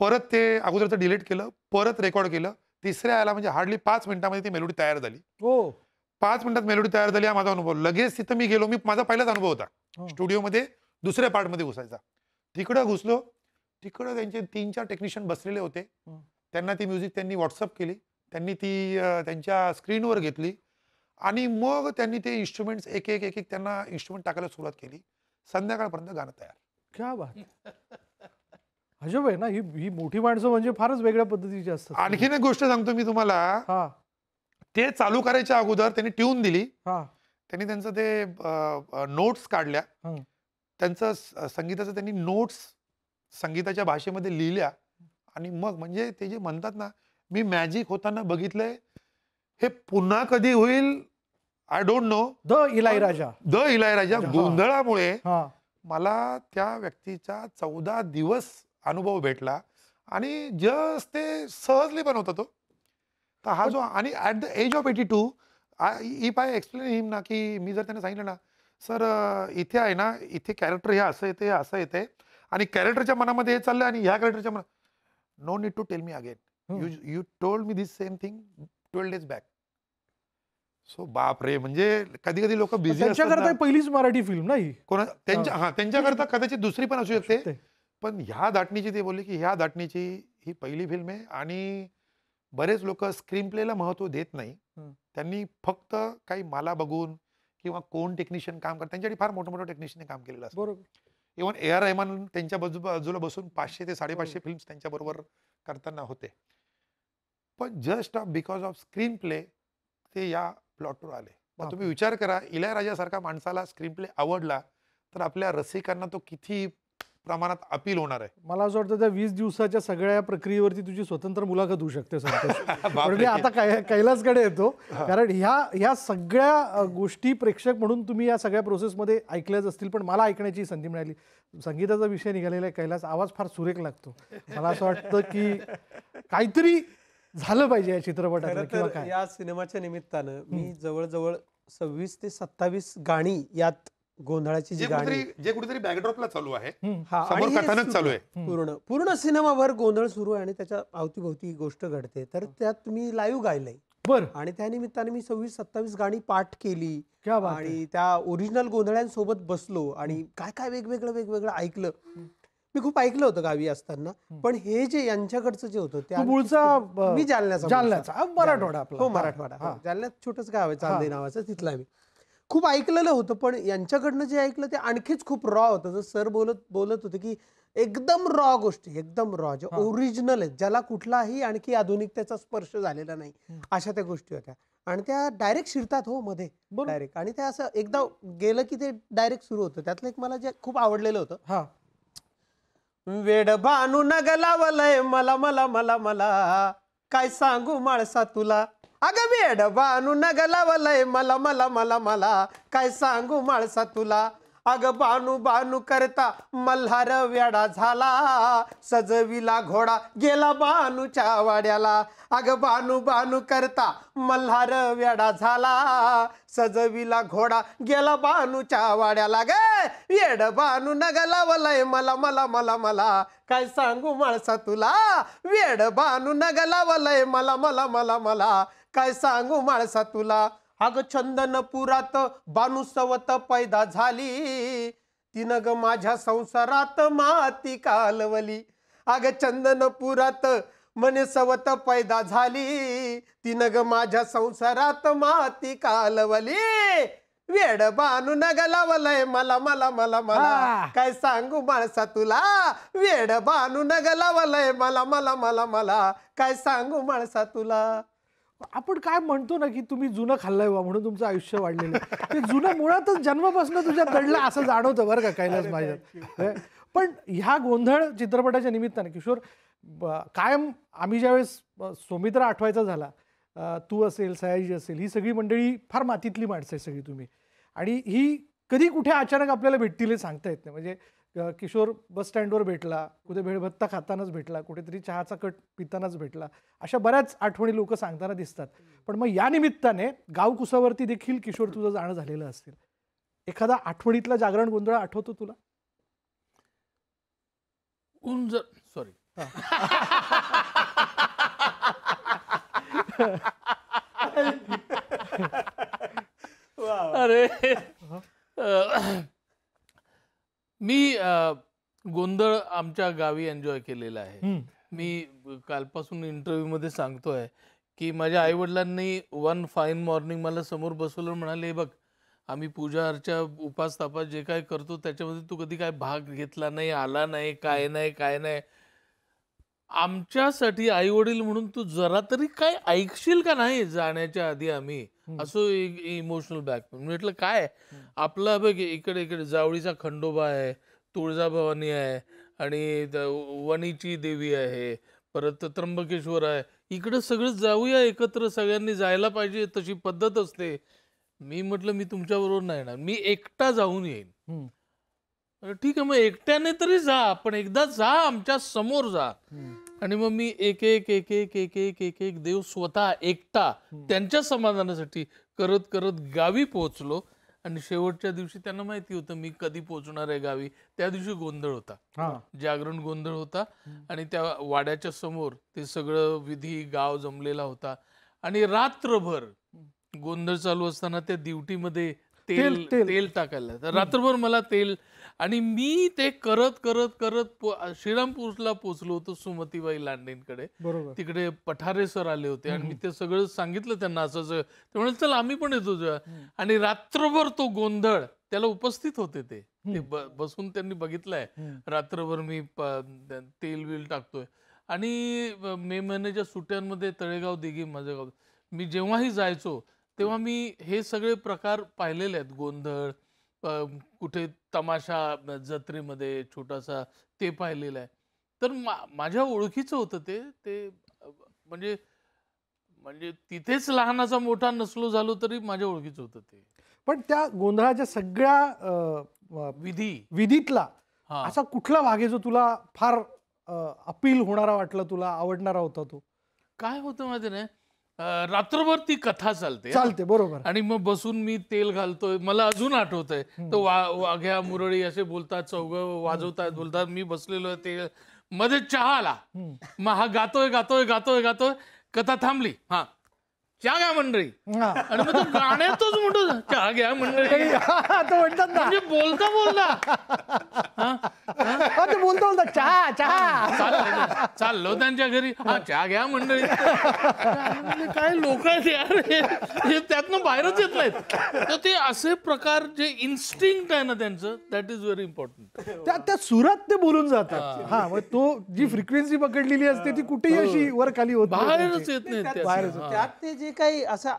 परत ते अगोदरचं डिलीट केलं, परत रेकॉर्ड केलं, तिसऱ्या याला, म्हणजे हार्डली 5 मिनिटामध्ये ती मेलोडी तयार झाली. 5 मिनिटात मेलोडी तयार झाली, हा माझा अनुभव. लगेच तिथं मी गेलो, माझा पहिलाच अनुभव होता हो. स्टुडिओमध्ये दुसऱ्या पार्टमध्ये घुसायचा. तिकडं घुसलो, तिकडं त्यांचे 3-4 टेक्निशियन बसलेले होते. हं. त्यांना ती म्युझिक त्यांनी व्हॉट्सअप केली, त्यांनी ती त्यांच्या स्क्रीनवर घेतली आणि मग त्यांनी ते इन्स्ट्रुमेंट्स एक एक त्यांना इन्स्ट्रुमेंट टाकायला सुरुवात केली. संध्याकाळपर्यंत गाणं तयार. क्या बात. अजब आहे ना, ही मोठी माणसं म्हणजे फारच वेगळ्या पद्धतीची असतात. आणखीन एक गोष्ट सांगतो मी तुम्हाला, हा ते चालू करायच्या अगोदर त्यांनी ट्यून दिली, हा त्यांनी त्यांचं ते नोट्स काढल्या, हं. त्यांचं संगीताचं त्यांनी नोट्स संगीताच्या भाषेमध्ये लिहिल्या आणि मग म्हणजे ते जे म्हणतात ना, मी मॅजिक होताना बघितलंय, हे पुन्हा कधी होईल I don't know. The Ilaiyaraaja. The Ilaiyaraaja हा. गोंधळामुळे हा मला त्या व्यक्तीचा 14 दिवस अनुभव भेटला आणि जस्ट ते सहजली बनवता तो. तर हा जो आणि at the age of 82 if I explain him ना, की मी जर त्यांना सांगितलं ना, सर इथे आहे ना, इथे कॅरेक्टर हे असं येते, असं येते आणि कॅरेक्टरच्या मनामध्ये हे चाललंय आणि ह्या कॅरेक्टरच्या मनात, no need to tell me again, you told me this same thing 12 days back. So बाप रे, म्हणजे कधी कधी लोक बिझी त्यांच्याकरता ही पहिलीच मराठी फिल्म ना ही. त्यांच्याकरता कदाचित दुसरी पण असू शकते, शकते. पण ह्या दाटणीची ते बोलले की ह्या दाटणीची ही पहिली फिल्म आहे आणि बरेच लोक स्क्रीन प्लेला महत्व देत नाही. त्यांनी फक्त काही मला बघून किंवा कोण टेक्निशियन काम करतात त्यांच्यासाठी फार मोठं मोठं टेक्निशियन काम केलेलं असतं. बरोबर. इव्हन ए आर रहमान त्यांच्या बाजूला बसून 500 ते 550 फिल्म्स त्यांच्याबरोबर करताना होते. पण just because of screen play ते या प्लॉटवर आले. मग तुम्ही विचार करा, इलायराजासारखा माणसाला स्क्रीन प्ले आवडला तर आपल्या रसिकांना तो किती प्रमाणात अपील होणार आहे. मला असं वाटतं त्या 20 दिवसाच्या सगळ्या प्रक्रियेवरती तुझी स्वतंत्र मुलाखत होऊ शकते संतोष. बापरे. पण मी आता कैलासकडे येतो, कारण ह्या सगळ्या गोष्टी प्रेक्षक म्हणून तुम्ही या सगळ्या प्रोसेसमध्ये ऐकल्याच असतील, पण मला ऐकण्याची संधी मिळाली. संगीताचा विषय निघालेला आहे कैलास, आवाज फार सुरेख लागतो. मला असं वाटतं की काहीतरी झालं पाहिजे या चित्रपटात खरं किंवा तर काय. या सिनेमाच्या निमित्तानं मी जवळजवळ 26 ते 27 गाणी यात गोंधळाची जी गाणी जे कुठेतरी बॅकड्रॉपला चालू आहे, हा, समोर आणि हे कथानक सुरू चालू आहे. आहे. पूर्ण सिनेमाभर गोंधळ सुरू आहे आणि त्याच्या अवतीभोवती गोष्ट घडते. तर त्यात मी लाईव्ह गायलंय बरं, आणि त्या निमित्ताने मी 26-27 गाणी पाठ केली क्या बात आहे. आणि त्या ओरिजिनल गोंधळ्यांसोबत बसलो आणि काय काय वेगवेगळं ऐकलं. मी खूप ऐकलं होतं गावी असताना, पण हे जे यांच्याकडचं जे होतं तू मूळचा मी जालन्याचा मराठवाडा आपला. हो, मराठवाडा. जालन्यात छोटंच गाव आहे चांदे नावाचं, तिथला मी खूप ऐकलेलं होतं. पण यांच्याकडनं जे ऐकलं ते आणखीच खूप रॉ होतं. जसं सर बोलत होते की एकदम रॉ गोष्टी, एकदम रॉ, जे ओरिजिनल आहेत, ज्याला कुठलाही आणखी आधुनिकतेचा स्पर्श झालेला नाही, अशा त्या गोष्टी होत्या. आणि त्या डायरेक्ट शिरतात हो मध्ये डायरेक्ट, आणि त्या असं एकदा गेलं की ते डायरेक्ट सुरू होतं. त्यातलं एक मला जे खूप आवडलेलं होतं, हा, वेड भानू नग लावलंय मला मला मला मला, काय सांगू माळसा तुला. अगं वेड भानू नग लावलंय मला मला मला मला, काय सांगू माळसा तुला. अगं बानू बानू करता मल्हार वेडा झाला, सजविला घोडा गेला बानूच्या वाड्याला. अगं बानू बानू करता मल्हार वेडा झाला, सजविला घोडा गेला बानूच्या वाड्याला. ग वेड बानू नग लावलंय मला मला मला मला, काय सांगू माळसा तुला. वेड बानू नग लावलंय मला मला मला मला, काय सांगू माळसा तुला. अग चंदनपुरात बानुसवत पैदा झाली, तिनं ग माझ्या संसारात माती कालवली. अग चंदनपुरात म्हणे सवत पैदा झाली, तिनं ग माझ्या संसारात माती कालवली. वेड बानू नग लावलंय मला मला मला मला, काय सांगू माणसा तुला. वेड बानू नग लावलंय मला मला मला मला, काय सांगू माणसा तुला. आपण काय म्हणतो ना की तुम्ही जुनं खाल्लंय वा म्हणून तुमचं आयुष्य वाढलेलं आहे. ते जुनं मुळातच जन्मापासून तुझ्यात दडलं असं जाणवतं बरं का कैलास माझ्यात. पण ह्या गोंधळ चित्रपटाच्या निमित्ताने किशोर, कायम आम्ही ज्यावेळेस सौमित्र आठवायचा झाला, तू असेल, सयाजी असेल, ही सगळी मंडळी फार मातीतली माणसं आहे सगळी तुम्ही, आणि ही कधी कुठे अचानक आपल्याला भेटतील हे सांगता येत नाही. म्हणजे किशोर बस स्टँडवर भेटला, कुठे भेळभत्ता खातानाच भेटला, कुठेतरी चहाचा कट पितानाच भेटला, अशा बऱ्याच आठवणी लोक सांगताना दिसतात. पण मग या निमित्ताने गावकुसावरती देखील किशोर तुझं जाणं झालेलं असेल. एखादा आठवणीतला जागरण गोंधळ आठवतो तुला? सॉरी, अरे मी गोंधळ आमच्या गावी एन्जॉय केलेला आहे. मी कालपासून इंटरव्ह्यू मध्ये सांगतोय की माझ्या आई वडिलांनी वन फाईन मॉर्निंग मला समोर बसवलं, म्हणाले, हे बघ, आम्ही पूजा अर्चा उपास तापास जे काय करतो त्याच्यामध्ये तू कधी काय भाग घेतला नाही, आला नाही, काय नाही. आमच्यासाठी आई वडील म्हणून तू जरा तरी काय ऐकशील का नाही जाण्याच्या आधी आम्ही असं इमोशनल बॅक. म्हटलं काय आपला बघ, इकडे जावळीचा खंडोबा आहे, तुळजाभवानी आहे, आणि वणीची देवी आहे, परत त्र्यंबकेश्वर आहे, इकडे सगळं जाऊया एकत्र, सगळ्यांनी जायला पाहिजे, तशी पद्धत असते. मी म्हटलं मी तुमच्या बरोबर नाही येणार, मी एकटा जाऊन येईन. ठीक आहे, मग एकट्याने तरी जा, पण एकदा जा, आमच्या समोर जा. आणि मग मी एक एक देव स्वतः एकटा त्यांच्या समाधानासाठी करत करत गावी पोहोचलो. आणि शेवटच्या दिवशी त्यांना माहिती होतं मी कधी पोहोचणार आहे गावी. त्या दिवशी गोंधळ होता, जागरण गोंधळ होता, आणि त्या वाड्याच्या समोर ते सगळं विधी गाव जमलेला होता. आणि रात्रभर गोंधळ चालू असताना त्या दिवटीमध्ये तेल टाकायला, तर रात्रभर मला तेल, आणि मी ते करत करत करत श्रीरामपूरला पोहोचलो होतो सुमतीबाई लांडेंकडे. तिकडे पठारे सर आले होते आणि मी ते सगळं सांगितलं त्यांना, असं ते म्हणाले चल आम्ही पण येतो. आणि रात्रभर तो गोंधळ, त्याला उपस्थित होते ते बसून त्यांनी बघितलंय. रात्रभर मी तेल विल टाकतोय. आणि मे महिन्याच्या सुट्ट्यांमध्ये तळेगाव दिघी माझं गाव, मी जेव्हाही जायचो तेव्हा मी हे सगळे प्रकार पाहिलेले आहेत. गोंधळ, कुठे तमाशा जत्रेमध्ये छोटासा, ते पाहिलेलं आहे. तर माझ्या ओळखीचं होतं ते म्हणजे तिथेच लहानाचा मोठा नसलो झालो तरी माझ्या ओळखीचं होतं ते. पण त्या गोंधळाच्या सगळ्या विधीतला असा कुठला भाग आहे जो तुला फार अपील होणारा वाटला, तुला आवडणारा होता? तो काय होतं माहिती नाही, रात्रभर ती कथा चालते बरोबर. आणि मग बसून मी तेल घालतोय, मला अजून आठवतंय तो वाघ्या मुरळी असे बोलतात, चौघ वाजवतात, बोलतात, मी बसलेलो आहे, ते मध्ये चहा आला, मग हा गातोय, कथा थांबली, हा चहा घ्या मंडळी, आणि मग तो गाण्यातच म्हणतो चहा घ्या मंडळी, म्हणजे बोलता चहा चाललो त्यांच्या घरी, हा चहा घ्या मंडळी. काय लोक आहेत यार, हे त्यातनं बाहेरच येत नाहीत. तर ते असे प्रकार जे इन्स्टिंक्ट आहे ना त्यांचं, दॅट इज व्हेरी इम्पॉर्टंट. त्या सुरात ते बोलून जातात. हा, मग तो जी फ्रिक्वेन्सी पकडलेली असते ती कुठेही अशी वर खाली होत, बाहेरच येत नाही. त्यात ते जे काही असं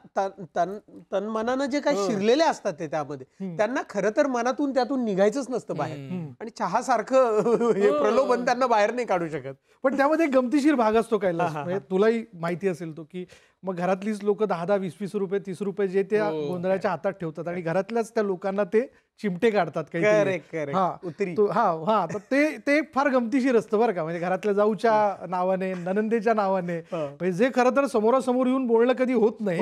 तनमनानं जे काही शिरलेले असतात ते त्यामध्ये, त्यांना खरं तर मनातून त्यातून निघायचंच नसतं बाहेर. आणि चहा सारखं हे प्रलोभन त्यांना बाहेर नाही काढू शकत. पण त्यामध्ये गमतीशीर भाग असतो कैलास, तुलाही माहिती असेल तो, की मग घरातलीच लोक 10-10, 20-20 रुपये, 30 रुपये जे त्या गोंधळाच्या हातात ठेवतात, आणि घरातल्याच त्या लोकांना ते चिमटे काढतात काही. तर ते फार गमतीशीर असतं बरं का. म्हणजे घरातल्या जाऊच्या नावाने, ननंदेच्या नावाने, म्हणजे जे खरं तर समोरासमोर येऊन बोलणं कधी होत नाही.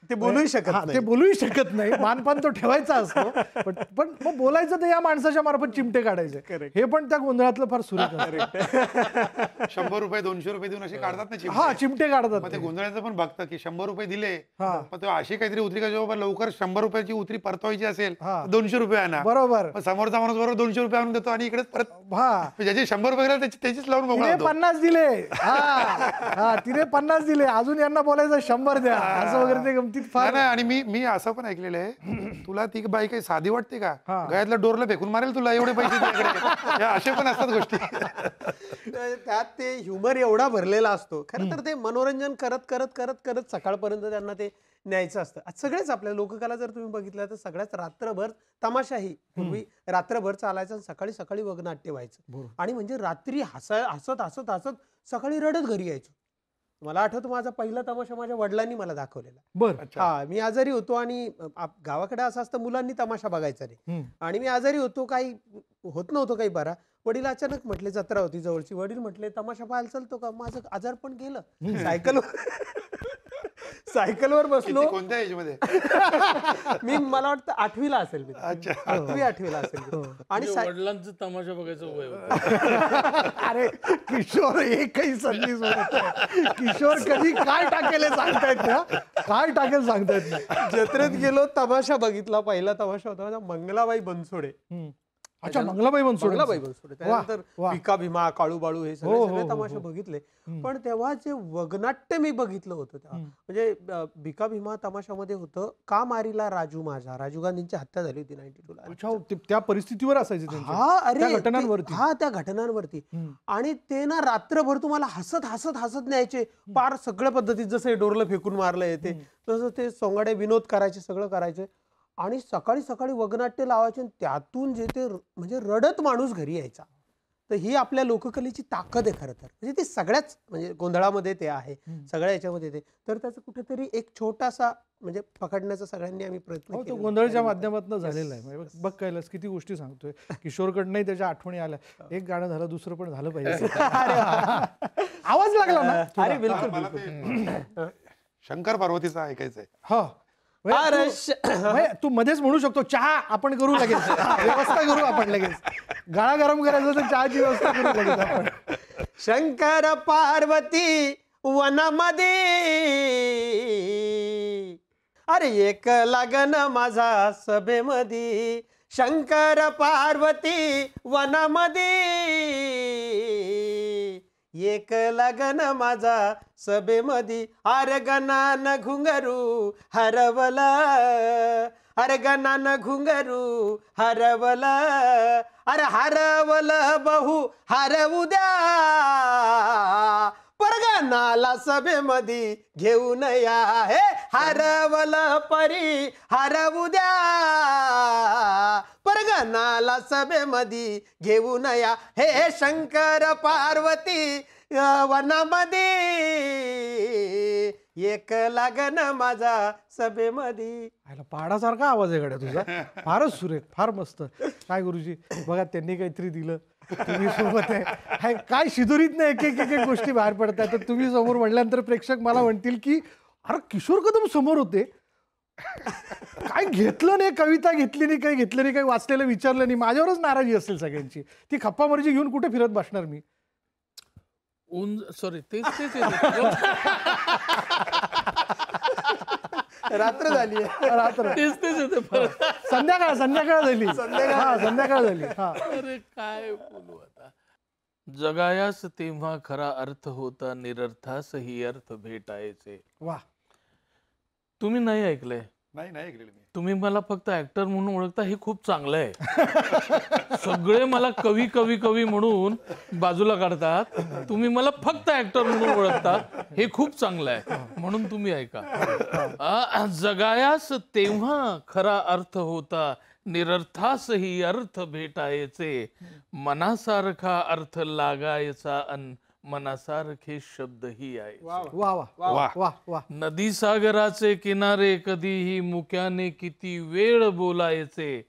ते बोलूही शकत नाही, मानपान तो ठेवायचा असतो, पण मग बोलायचं तर या माणसाच्या मार्फत चिमटे काढायचे. हे पण त्या गोंधळातलं फार सुरेख असतं. 100 रुपये 200 रुपये देऊन असे काढतात ना हा, चिमटे काढतात. ते गोंधळाचं पण बघतं की 100 रुपये दिले, मग अशी काहीतरी उतरी का, जेव्हा लवकर 100 रुपयाची उतरी परतवायची असेल 200 रुपये आणा, बरोबर. समोरचा माणूस बरोबर 200 रुपये आणून देतो, आणि इकडे परत ज्याचे 100 रुपये गेले त्याचीच लावून मोकळा होतो. 50 दिले, तिने 50 दिले, अजून यांना बोलायचं 100 द्या, असं वगैरे ते गमतीत फार. आणि मी असं पण ऐकलेलं आहे, तुला ती बाई काही साधी वाटते का, गळ्यातल्या डोरला फेकून मारेल तुला, एवढे पैसे तुझ्याकडे, असे पण असतात गोष्टी. त्यात ते ह्युमर एवढा भरलेला असतो. खरं तर ते मनोरंजन करत करत करत करत सकाळपर्यंत त्यांना ते न्यायचं असतं. सगळेच आपल्या लोककला जर तुम्ही बघितलं तर सगळ्याच रात्रभर तमाशाही पूर्वी रात्रभर चालायचा, सकाळी सकाळी वगनाट्य व्हायचं, आणि म्हणजे रात्री हसत हसत हसत सकाळी रडत घरी यायचो. मला आठवतं माझा पहिला तमाशा माझ्या वडिलांनी मला दाखवलेला. मी आजारी होतो, आणि गावाकडे असं असतं मुलांनी तमाशा बघायचा नाही, आणि मी आजारी होतो, काही होत नव्हतं काही बरा. वडील अचानक म्हटले, जत्रा होती जवळची, वडील म्हटले तमाशा पाहायला चालतो का. माझं आजार पण गेलं, सायकलवर बसलो. कोणत्या एज मध्ये? मी मला वाटतं 8वीला असेल मी. अच्छा. 8वीला असेल मी. आणि म्हणजे वडिलांचं तमाशा बघायचं वय होतं. अरे किशोर एकही संधी सोडत नाही. किशोर कधी काय टाकेल हे सांगता येत नाही. काय टाकेल सांगता येत नाही. जत्रेत गेलो, तमाशा बघितला. पहिला तमाशा होता माझा मंगलाबाई बनसोडे. अच्छा, मंगलाबाई बनसोडे. मंगलाबाई बनसोडे. त्यानंतर वा. भिका भीमा, काळू बाळू हे हो, सगळे हो, सगळे हो, तमाशे हो. बघितले. पण तेव्हा जे वगनाट्य मी बघितलं होतं तेव्हा, म्हणजे भिका भीमा तमाशामध्ये होतं का मारीला राजू माझा. राजीव गांधींची हत्या झाली होती 92 ला. अच्छा, त्या परिस्थितीवर असायचे त्यांचे. हा, अरे त्या घटनांवरती. हा, त्या घटनांवरती. आणि ते ना रात्रभर तुम्हाला हसत हसत हसत न्यायचे. पार सगळ्या पद्धतीत, जसं हे डोरलं फेकून मारलं येते तसं ते सोंगाडे विनोद करायचे, सगळं करायचे. आणि सकाळी सकाळी वगनाट्य लावायचे. त्यातून जे ते म्हणजे रडत माणूस घरी यायचा. तर ही आपल्या लोककलेची ताकद आहे खरं तर. म्हणजे ती सगळ्याच म्हणजे गोंधळामध्ये ते आहे, सगळ्या याच्यामध्ये ते. तर त्याचं कुठेतरी एक छोटासा म्हणजे पकडण्याचा सगळ्यांनी आम्ही प्रयत्न तो केला. गोंधळच्या माध्यमातून झालेला आहे. म्हणजे बघ कैलास किती गोष्टी सांगतोय. किशोरकडनंही त्याच्या आठवणी आल्या. एक गाणं झालं, दुसरं पण झालं पाहिजे. आवाज लागला ना. अरे बिलकुल मला ते शंकर पार्वतीचा ऐकायचंय. हा, म्हणजे तू मध्येच म्हणू शकतो चहा आपण करू लगेच. व्यवस्था करू आपण लगेच. गाळा गरम करायचं तर चहाची व्यवस्था करू लगेच आपण. शंकर पार्वती वनामध्ये, अरे एक लगन माझा सभेमध्ये. शंकर पार्वती वनामध्ये, एक लगन माझा सभेमध्ये. अरे गणान घुंगरू हरवला, अरे गणान घुंगरू हरवला. अरे हरवलं बहु हरवू द्या, परगणाला सभेमध्ये घेऊन या. हे हरवलं परी हरवू द्या, परगणाला सभेमध्ये घेऊन या. हे शंकर पार्वती वनामध्ये, एक लगन माझा सभेमध्ये. पहाडासारखा आवाज आहे गड्या तुझा. फारच सुरेख, फार मस्त. काय गुरुजी बघा, त्यांनी काहीतरी दिलं, तुम्ही सोबत आहे. काय शिदुरीत नाही एक एक गोष्टी बाहेर पडतात. तर तुम्ही समोर म्हणल्यानंतर प्रेक्षक मला म्हणतील की अरे किशोर कदम समोर होते, काय घेतलं नाही, कविता घेतली नाही, काही घेतलं नाही, काही वाचलेलं विचारलं नाही. माझ्यावरच नाराजी असेल सगळ्यांची. ती खप्पा मर्जी घेऊन कुठे फिरत बसणार मी. सॉरी, तेच रात्र झाली, रात्र येते परत. संध्याकाळ झाली. संध्याकाळ झाली. अरे काय बोलू आता. जगायास तेव्हा खरा अर्थ होता, निरर्थासही अर्थ भेटायचे. वा. तुम्ही नाही ऐकलंय? नाही ऐकलेलं मी. तुम्ही मला फक्त ऍक्टर म्हणून ओळखता, हे खूप चांगलं आहे. सगळे मला कवी कवी कवी म्हणून बाजूला काढतात, तुम्ही मला फक्त ऍक्टर म्हणून ओळखता, हे खूप चांगलं आहे. म्हणून तुम्ही ऐका. जगायास तेव्हा खरा अर्थ होता, निरर्थासही अर्थ भेटायचे. मनासारखा अर्थ लागायचा अन मनासारखे शब्दही आहे. वा वा वा वा वा. नदी सागराचे किनारे कधीही मुक्याने किती वेळ बोलायचे.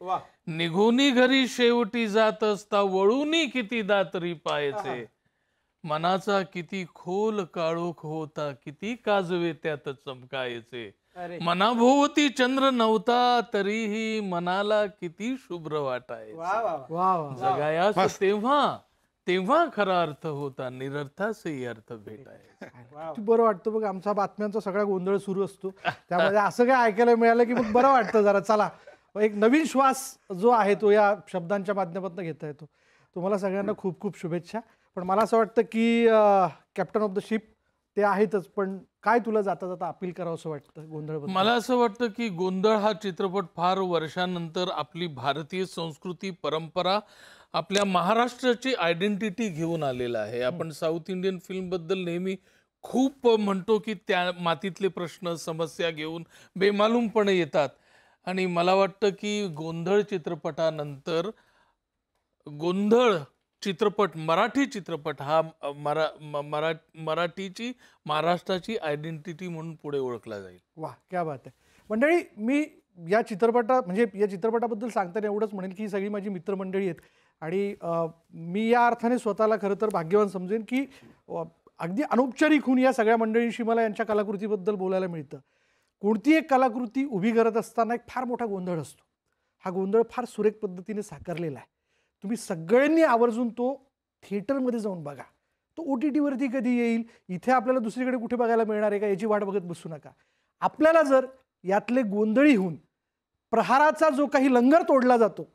निघोनी घरी शेवटी जात असता वळूनी किती दातरी पायाचे. मनाचा किती खोल काळोख होता, किती काजवे त्यात चमकायचे. मनाभोवती चंद्र नव्हता तरीही मनाला किती शुभ्र वाटायचे. जगायास तेव्हा खरा अर्थ होता, निरर्थासही अर्थ भेटायचा. बरं वाटतं बघ, आमचा बातम्यांचा सगळा गोंधळ सुरू असतो, त्यामध्ये असं काय ऐकायला मिळालं की मग बरं वाटतं जरा. चला, एक नवीन श्वास जो आहे तो या शब्दांच्या माध्यमातून घेता येतो. तुम्हाला सगळ्यांना खूप खूप शुभेच्छा. पण मला असं वाटतं की कॅप्टन ऑफ द शिप ते आहेतच, पण काय तुला जाता जाता अपील करावं असं वाटतं गोंधळ? मला असं वाटतं की गोंधळ हा चित्रपट फार वर्षानंतर आपली भारतीय संस्कृती, परंपरा, आपल्या महाराष्ट्राची आयडेंटिटी घेऊन आलेला आहे. आपण साऊथ इंडियन फिल्म बद्दल नेहमी खूप म्हणतो की त्या मातीतले प्रश्न, समस्या घेऊन बेमालूमपणे येतात. आणि मला वाटतं की गोंधळ चित्रपटानंतर गोंधळ चित्रपट, मराठी चित्रपट हा मराठीची, महाराष्ट्राची आयडेंटिटी म्हणून पुढे ओळखला जाईल. वा, क्या बात आहे. मंडळी, मी या चित्रपटाबद्दल सांगताना एवढंच म्हणेन की ही सगळी माझी मित्रमंडळी आहेत. आणि मी या अर्थाने स्वतःला खरं तर भाग्यवान समजेन की अगदी अनौपचारिक होऊन या सगळ्या मंडळींशी मला यांच्या कलाकृतीबद्दल बोलायला मिळतं. कोणती एक कलाकृती उभी करत असताना एक फार मोठा गोंधळ असतो. हा गोंधळ फार सुरेख पद्धतीने साकारलेला आहे. तुम्ही सगळ्यांनी आवर्जून तो थिएटरमध्ये जाऊन बघा. तो OTT वरती कधी येईल, इथे आपल्याला दुसरीकडे कुठे बघायला मिळणार आहे का याची वाट बघत बसू नका. आपल्याला जर यातले गोंधळी होऊन प्रहाराचा जो काही लंगर तोडला जातो,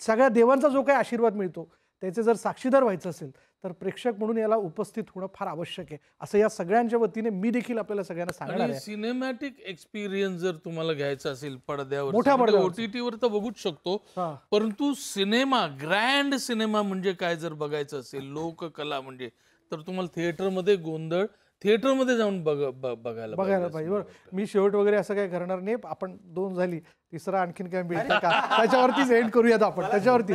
सगळ्या देवांचा जो काही आशीर्वाद मिळतो, त्याचे जर साक्षीदार व्हायचं असेल तर प्रेक्षक म्हणून याला उपस्थित होणं फार आवश्यक आहे, असं या सगळ्यांच्या वतीने मी देखील आपल्याला सगळ्यांना सांगणार आणि आहे. सिनेमॅटिक एक्सपिरियन्स जर तुम्हाला घ्यायचा असेल पडद्यावर, मोठ्या पडद्यावर. OTT वर तर बघूच शकतो, हा. परंतु सिनेमा, ग्रँड सिनेमा म्हणजे काय जर बघायचं असेल, लोककला म्हणजे, तर तुम्हाला थिएटरमध्ये गोंधळ थिएटरमध्ये जाऊन बघायला पाहिजे. बरं, मी शेवट वगैरे असं काय करणार नाही. आपण 2 झाली, तिसरा आणखीन काय मिळतं का त्याच्यावरतीच एंड करूयात आपण. त्याच्यावरती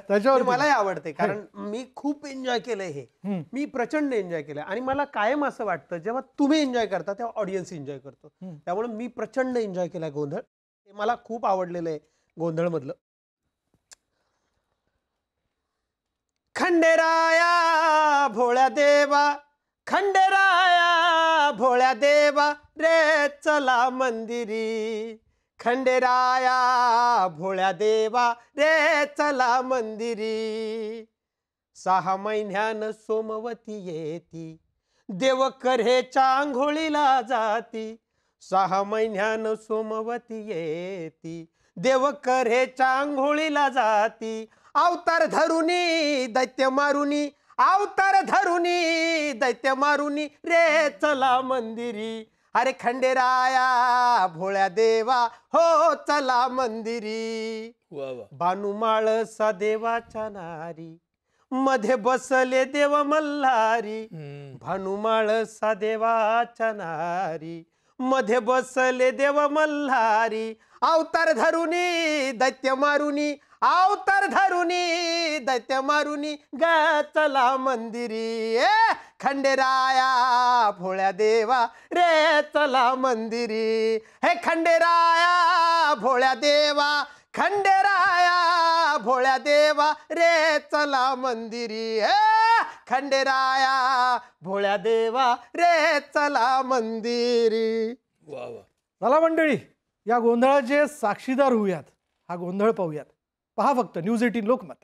त्याच्यावर मलाही आवडते, कारण मी खूप एन्जॉय केलंय हे. मी प्रचंड एन्जॉय केलंय आणि मला कायम असं वाटतं जेव्हा तुम्ही एन्जॉय करता तेव्हा ऑडियन्स एन्जॉय करतो. त्यामुळे मी प्रचंड एन्जॉय केलाय गोंधळ. हे मला खूप आवडलेलं आहे गोंधळ मधलं. खंडेराया भोळ्या देवा, खंडेराया भोळ्या देवा रे चला मंदिरी. खंडेराया भोळ्या देवा रे चला मंदिरी. 6 महिन्यानं सोमवती येती, देव कऱ्हेच्या आंघोळीला जाती. 6 महिन्यानं सोमवती येती, देव कऱ्हेच्या आंघोळीला जाती. अवतार धरुनी दैत्य मारुनी, अवतार धरुनी दैत्य मारुनी रे चला मंदिरी. अरे खंडेराया भोळ्या देवा हो चला मंदिरी. वा वा. बानुमाळ सा देवाच्या नारी, मध्ये बसले देव मल्हारी. भानुमाळ सा देवाच्या नारी, मध्ये बसले देव मल्हारी. अवतार धरुनी दैत्य मारुनी, अवतार धरुनी दैत्य मारुनी ग चला मंदिरी. खंडेराया भोळ्या देवा रे चला मंदिरी. हे खंडेराया भोळ्या देवा, खंडेराया भोळ्या देवा रे चला मंदिरी. खंडेराया भोळ्या देवा रे चला मंदिरी. वा वा. चला मंडळी, या गोंधळाचे साक्षीदार होऊयात, हा गोंधळ पाहूयात. पहा फक्त न्यूज 18 लोकमत.